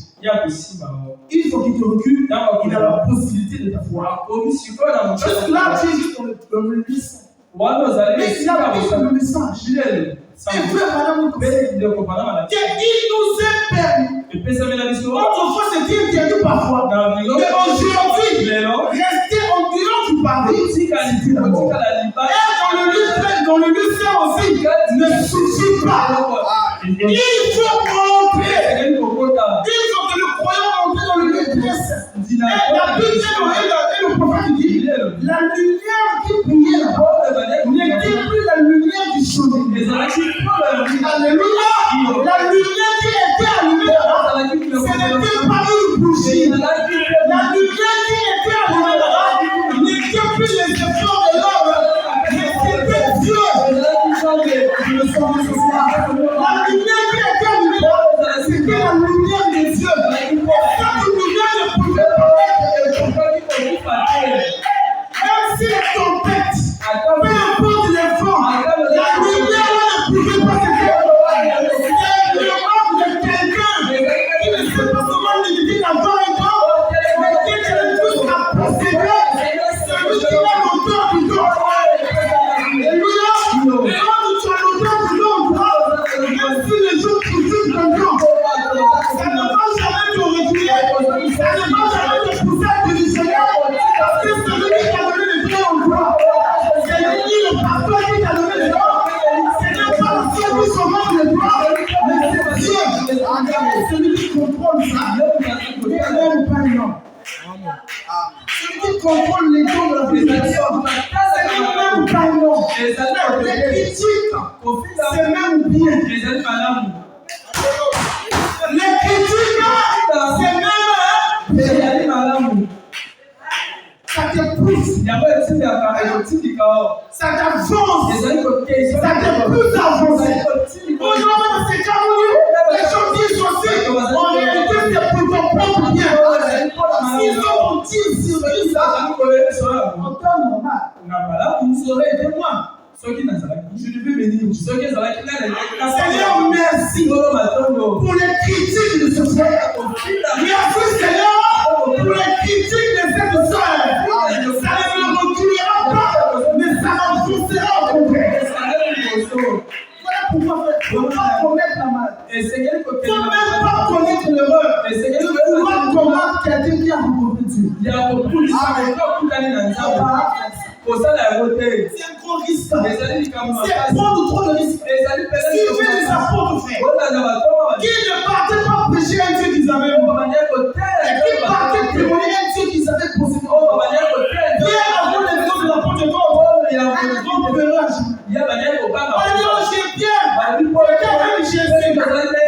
Il faut qu'il te recule. Il a la possibilité de t'avoir. Juste là, tu es juste dans le lycée. Mais il a pris le message. Et frère, madame, qu'il nous est permis. Autrefois, c'était interdit parfois. Mais aujourd'hui, rester en dehors du pavé, et dans le lieu saint aussi, ne suffit pas. Il faut rentrer. Il faut que le croyant entre dans le lieu très saint. Et la Bible et le prophète dit, la lumière qui brillait là-bas n'était plus la lumière du chandelier. Alléluia! La lumière qui était allumée là-bas, ce n'était pas une bougie. La lumière qui était contrôlent les dons de la vie de la personne. C'est même pas non. Les critiques, c'est même bien. Les critiques, c'est même ça te pousse, ça t'avance, ça te pousse à avancer. Aujourd'hui, c'est comme les gens disent aussi, en réalité, c'est pour ton propre bien. S'ils ont dit sur ça, en temps normal, vous serez témoin. Je devais bénir. Seigneur, merci pour les critiques de ce frère. Merci Seigneur pour les critiques de cette soeur. Ça ne me reculera pas, mais ça m'enfoncera au contraire. Voilà pourquoi il ne faut pas commettre la mal. Il ne faut même pas connaître l'erreur. Il faut pas commettre quelqu'un qui a rencontré Dieu. C'est un gros risque. C'est prendre trop de risques. Suivez les apôtres, frère. Qui ne partaient pas prêcher un Dieu qu'ils avaient. Et qui partaient témoigner un Dieu qu'ils avaient possédé. Bien avant les maisons de l'apôtre Paul, il y a un grand pèlerinage. On dit, oh, j'ai bien. Quelqu'un même j'ai vu.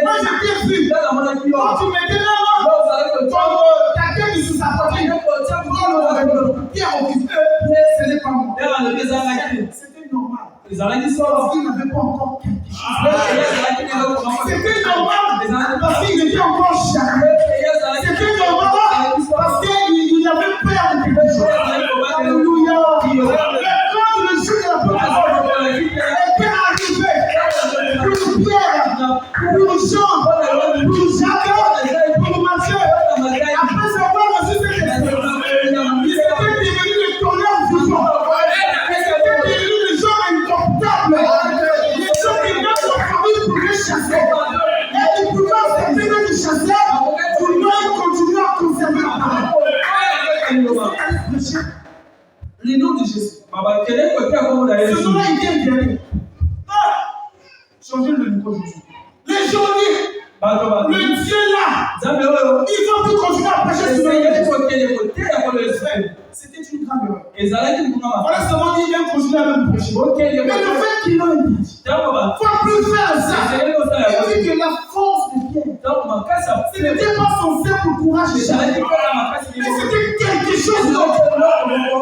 Moi, j'ai bien vu. Quand tu mettais la main, ta tête est sous sa poitrine. Pierre, on dit, ce n'est pas moi. C'était normal. Parce qu'il n'avait pas encore quelque chose. C'était normal parce qu'il était encore chargé. C'était normal parce qu'il avait peur de quelque chose. Alléluia. Quand le jour de la préparation était arrivé pour Pierre, pour Jean, pour Jacques, pour Matthieu, après avoir reçu cette expérience, ils étaient devenus des tonnerres vivants. Ils étaient devenus des gens indomptables. Les gens qui n'ont pas famille pouvaient chasser. Et ils pouvaient s'activer de chasser pour nous continuer à conserver la parole. Le nom de Jésus. Ce nom-là est bien guéri. Changez le micro, Jésus. Les gens disent, le Dieu là, il va plus continuer à prêcher sur le c'était une grave erreur. Voilà seulement dit, il vient continuer à même prêcher. Mais le fait qu'ils l'ont dit, il ne faut plus faire ça. Il dit que la force de Pierre, ce n'était pas son simple courage de Pierre, mais c'était quelque chose d'autre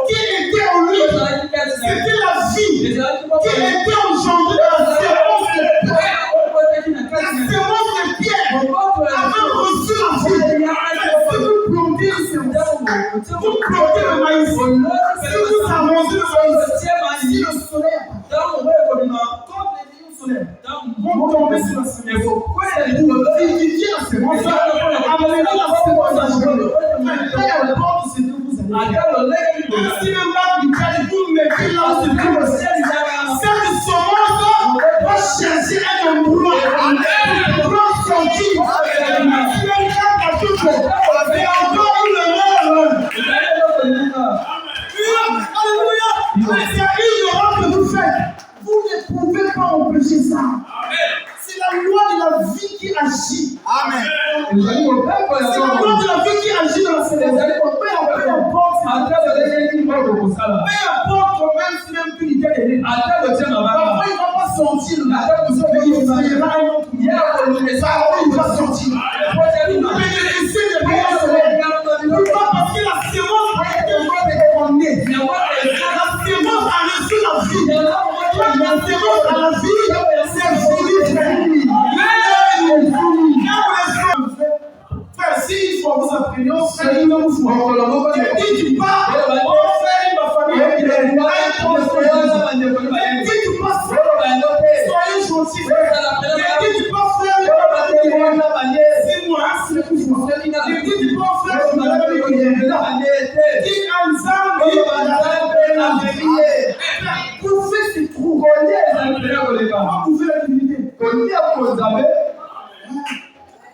qui était en lui. C'était la vie qui était engendrée dans la sémence de Pierre. La sémence de Pierre avait reçu la vie. Si vous plantez une sémence, vous plantez le maïs. Si vous arrosez le maïs, si le soleil comme les rayons solaires vont tomber sur la sémence, vivifier la sémence, amener la sémence à germer. Après, à la porte, c'est de vous allez. Si le mal du calibre, vous mettez là où c'est tout le ciel, cette semence va chercher un endroit pour sortir. Si le mal a tout fait, c'est encore une erreur. Alléluia! C'est une erreur que vous faites. Vous ne pouvez pas empêcher ça. C'est la loi de la vie qui agit. Amen. C'est la loi de la vie qui agit dans la célébration. Peu importe même si même plus il est né. Parfois il ne va pas sentir. Il va sortir. Il va bénéficier des meilleurs soleils. Pourquoi? Parce que la sémence a été née. La sémence a reçu la vie. La sémence a la vie. C'est fini, frère. Frère, s'il faut vous apprendre, c'est une autre fois. Et tu pars, on fait ma famille. Et tu passes, soyez gentils, frère. Et tu passes, frère, c'est moi, c'est une fois. Et tu passes, frère, pouvez se trouver. Comment pouvez la divinité?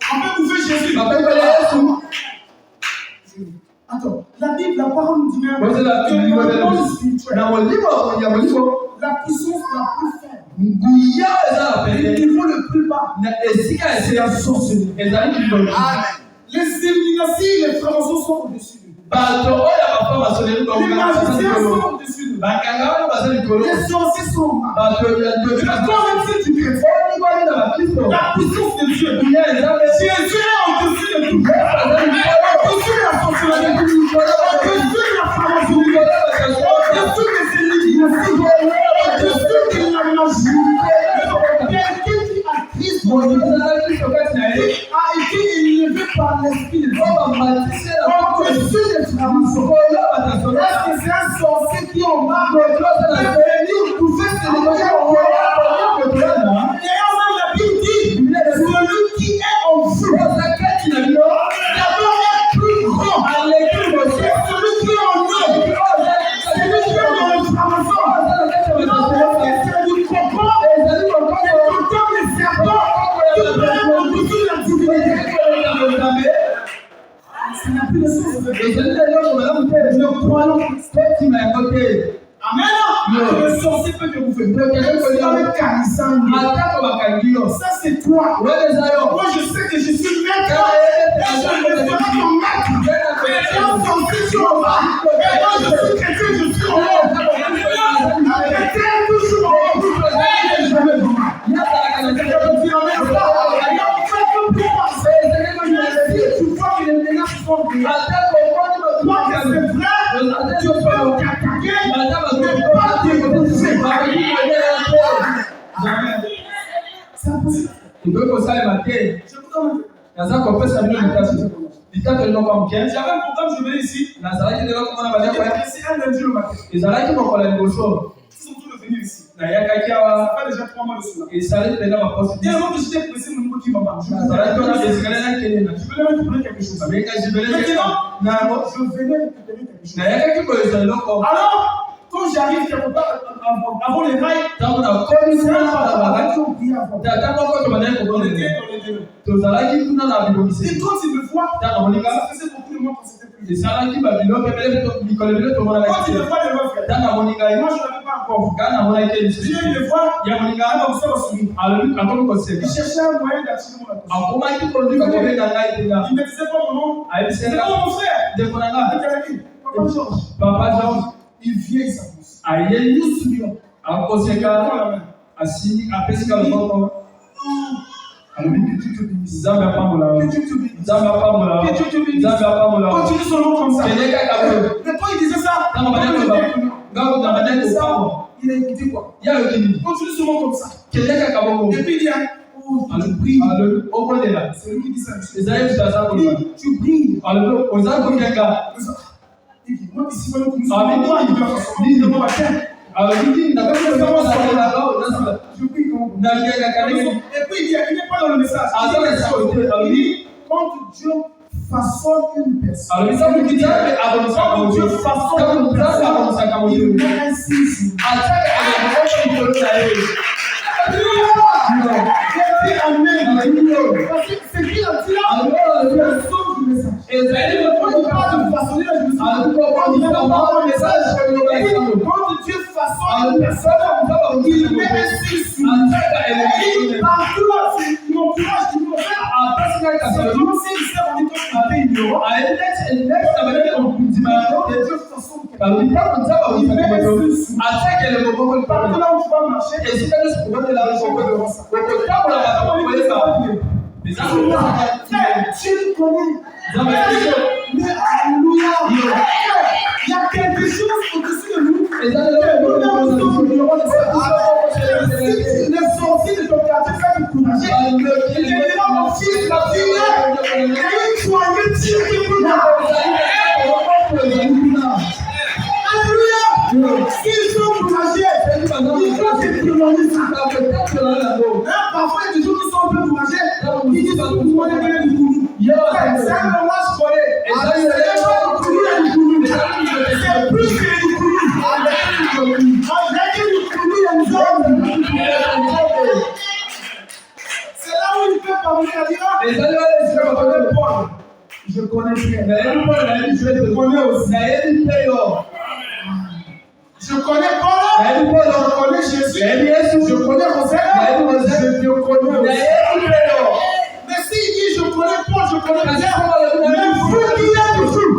Après, vous faites Jésus. Attends, la Bible, la parole nous dit même que dans le monde spirituel, la puissance la plus faible, le niveau le plus bas, c'est la sorcellerie. Les éliminacés et les francs-maçons sont au-dessus de nous. Les magiciens sont au-dessus d'eux. Les sorciers sont en bas. Quand même si tu chrétien, la puissance de Dieu. Jésus est au-dessus de tout. Au-dessus de la sorcellerie. Au-dessus de la pharmacie. Au-dessus des éliminations. Au-dessus de la magie. Quelqu'un qui a Christ a été élevé par l'Esprit de Dieu. Au-dessus des francs-maçons. Est-ce que c'est un sorcier qui en a venir pour faire ce que la Bible dit, celui qui est en vous, d'abord est plus grand. Celui qui est en nous, celui qui est dans le franc-maçon, c'est du cocon, c'est autant de serpents qui prennent au-dessus de la divinité. Ça n'a plus de sens. Nous croyons qui m'a invoqué. Amen. Le sorcier peut te bouffer. Ça c'est toi. Moi je sais que je suis maître. Et je ne serai ton maître. Et quand sorcier tu en bas. Et quand je suis chrétien, je suis en haut. Chrétien toujours en haut. Et jamais en bas. Tu vois que les menaces sont bien. Toi que c'est vrai, tu peux t'attaquer, mais pas t'épouser. C'est impossible. Je vous donne j'avais un programme, je venais ici. C'est un lundi le matin. Ils sont tous venus ici. Ça fait déjà 3 mois de cela. Tellement que j'étais pressé, mon niveau qui m'a pas. Je voulais mettre quelque chose. Maintenant, je venais récupérer quelque chose. Alors, quand j'arrive quelque part avant les rails, c'est un papa qui ont prié avant. Et quand il me voit, ça faisait beaucoup de mois qu'on s'était prié. Quand il me voit les meufs, moi je ne l'avais pas encore vu. Dieu me voit, il cherchait un moyen d'attirer mon attention. Il me disait pas mon nom, c'est pas mon frère. Papa Georges, il vient, il s'avance. Il souvient. Que Dieu te bénisse. Continue son nom comme ça. Mais quand il disait ça, il a écouté quoi? Continue son nom comme ça. Et puis il dit, tu brilles. C'est lui qui dit ça. Tu brilles. Moi, ici, moi, alors, il dit, je prie comme vous. Et puis, il n'est pas dans le message. Il dit, quand Dieu façonne une personne, quand Dieu façonne une personne, il met un signe. Amen. Parce que c'est qui a dit là, le son du message. Et quand il parle de façonner, je me suis dit, quand Dieu façonne une personne, il met un signe. Partout là, c'est l'entourage du monde. C'est comme si il s'est rendu compte qu'il était ignorant. Et Dieu façonne quelqu'un. Il met un signe. Partout là où tu vas marcher, et si tu devant ça. Tu le connais. Mais alléluia. Il y a quelque chose au-dessus de nous. Les sorciers de ton quartier sont découragés. Et là, mon fils, ma fille, il y a une soirée qui alléluia. S'ils sont courageux, ils vont s'éloigner ça. Parfois, il y a des gens qui sont un peu courageux. Ils disent que tout le monde est bien du coup. C'est un moment je connais. C'est plus que du coup. C'est là où il peut parvenir à dire. Je connais bien. Je connais aussi. Je connais Paul, je connais Jésus, je connais José, je te connais aussi. Mais s'il dit je connais Paul, je connais Pierre, mais vous qui êtes toujours,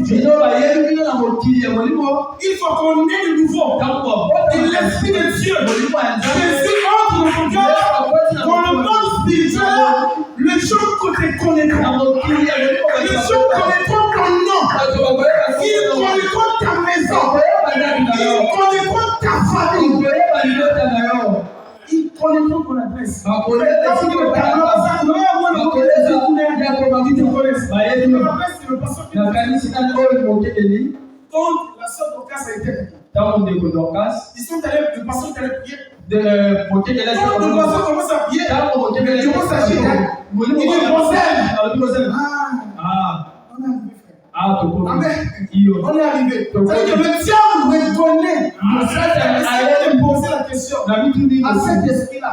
spirituel. Il faut qu'on ait de nouveau. Et l'Esprit de Dieu. Jésus entre dans ton cœur. Dans le monde spirituel, les gens connaîtront. Les gens connaîtront ton nom. Ils connaîtront ta maison. Ils connaîtront ta famille. Ils connaîtront ton adresse. Quand la sœur Dorcas a été ils sont allés, le pasteur est allé prier. Quand le pasteur commence à prier, il commence à agir. Il dit Moselle. Amen. On est arrivé. C'est-à-dire que le diable reconnaît. Essayez de poser la question à cet esprit-là.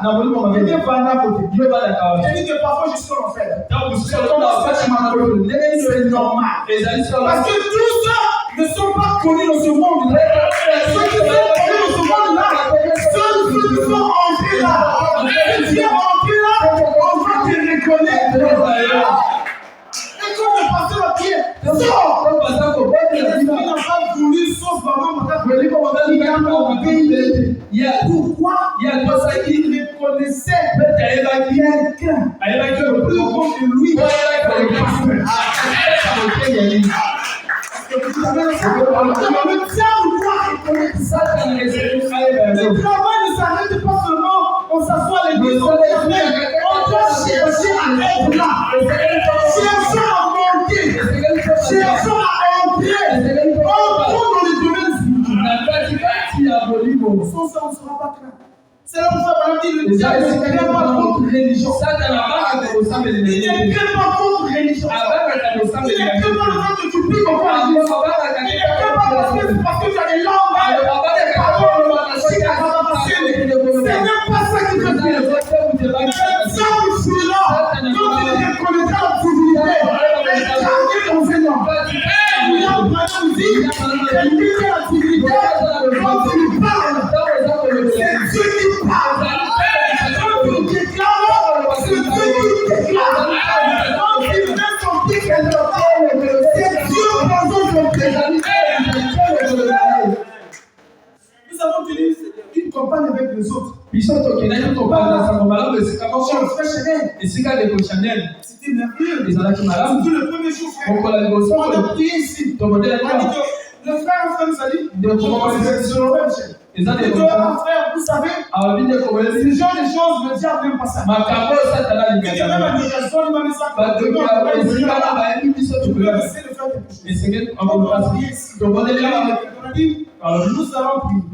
Il vient par là côté. Il dit que parfois je suis en enfer. C'est normal. Parce que tous ceux ne sont pas connus dans ce monde. Ceux qui sont connus dans ce monde-là, ceux qui sont entrés là, si tu es entré là, on va te reconnaître. Et quand le pasteur a prié, il n'a pas voulu sauce maman. Pourquoi? Parce qu'il reconnaissait quelqu'un plus grand que lui. Le travail ne s'arrête pas seulement, on s'assoit à l'église, on doit chercher à être là. Cherchons à monter. Cherchons à entrer. Entrons dans les domaines spirituels. Sans ça, on ne sera pas clair. C'est là pourquoi par exemple, le diable ne crée pas contre religion. Il ne crée pas contre religion. Il ne crée pas le fait que tu pries contre la religion. Il ne crée pas parce que tu as des langues, des paroles, ce n'est pas ça qui te fait. Le diable fuira quand il reconnaîtra la divinité. Et garder ton Seigneur. Il y a un madame dit, elle dit que la divinité, quand tu lui parles, c'est Dieu qui parle. Quand tu déclares, c'est Dieu qui déclare. Quand il met son pied quelque part, c'est Dieu dans son pied. Nous avons tenu une campagne avec les autres. C'était merveilleux. C'était le premier jour, frère. On a prié ici. On a dit que le frère nous a dit, frère, vous savez, ce genre de choses, le diable n'aime pas ça. Il y a même un dégagement, il m'a mis ça comme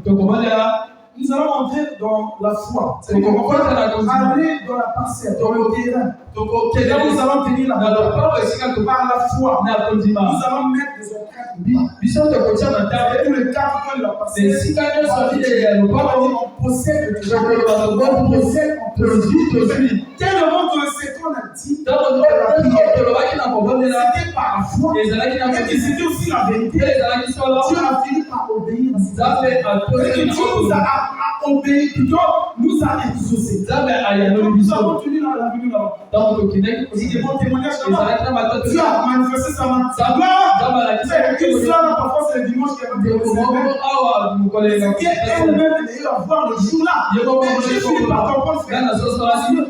de moi. Nous allons entrer dans la foi. C'est-à-dire qu'on va aller dans la parcelle, dans le terrain. Et là, nous allons tenir la parole. Par la foi, nous allons mettre des encadres. Et tous les cadres de la parcelle. On possède le terrain. On possède, on peut. Tellement que c'est qu'on a dit. C'était par la foi. Et c'était aussi la vérité. Dieu a fini par obéir. Et que Dieu nous a obéi, nous a exaucé. Nous avons tenu dans la vie là. Si des bons témoignages là-bas, Dieu a manifesté sa gloire. C'est une soirée, parfois c'est le dimanche qui a été elle-même d'ailleurs à voir le jour là. Mais je finis par comprendre, frère.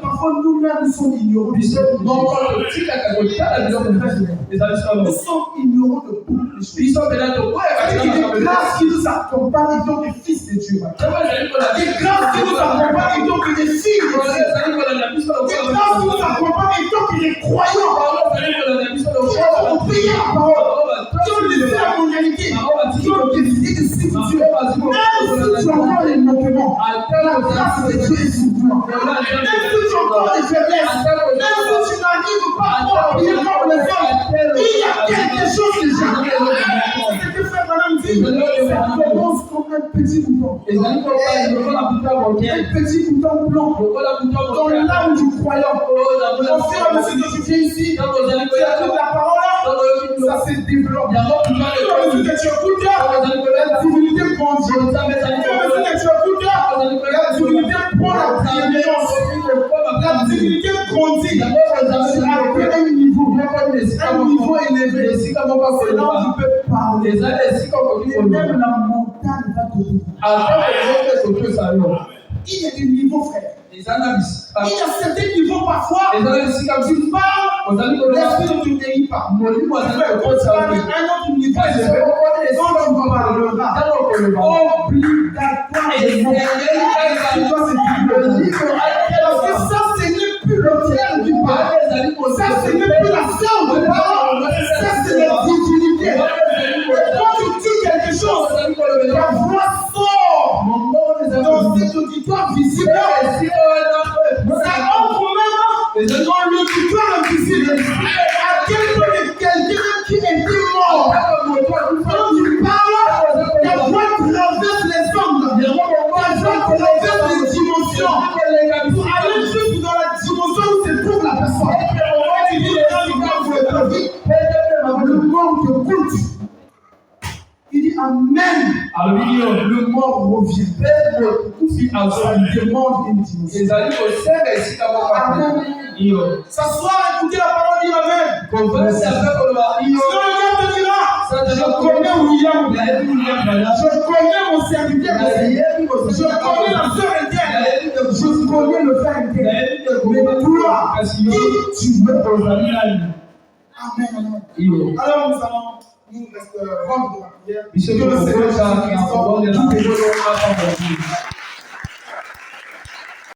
Parfois nous-mêmes nous sommes ignorants. Nous sommes ignorants de tout. C'est des grâces qui nous accompagnent en tant que fils de Dieu. Des grâces qui nous accompagnent en tant que des filles de Dieu. Des grâces qui nous accompagnent en tant que des croyants. On prie la parole. Dieu le fait la mondialité. Dieu décide de substituer. Même si tu as encore des manquements, la grâce de Dieu est sur toi. Même si tu as encore des faiblesses, même si tu n'arrives pas à prier comme les autres, il y a quelque chose que j'ai. C'est que frère Madame dit, ça commence comme un petit bouton. Un petit bouton blanc dans l'âme du croyant. Au fur et à mesure que tu viens ici, tu écoutes la parole, ça se développe. Au fur et à mesure que tu écoutes, la divinité grandit. Au fur et à mesure que tu écoutes, la divinité prend la bienveillance. La divinité grandit. À un niveau élevé. C'est là où tu peux voler. Et même la montagne va tomber. Il y a des niveaux, frère. Il y a certains niveaux parfois. Tu parles, l'esprit ne te guérit pas. Un autre niveau, obligatoirement. Parce que ça, ce n'est plus le terme du parole. Ça, ce n'est plus la sœur de parole. Ça, c'est la divinité. Et quand tu dis quelque chose, ta voix sort dans cet auditoire visible. Ça entre même dans l'auditoire invisible. À quel point quelqu'un qui est mort, quand tu parles, ta voix traverse les ondes. Ta voix traverse les dimensions. Pour aller juste dans la dimension où se trouve la personne. Tu dis le mort te coûte. Il dit Amen. Le mort revient. Il demande une dimension. Amen. S'asseoir, écouter la parole, dire Amen. Sinon le gars te dira je connais William. Je connais mon serviteur. Je connais la sœur interne. Je connais le frère interne. Mais toi, qui tu veux dans la vie? Amen. Alors nous allons nous rendre de la prière. Que le Seigneur Jésus-Christ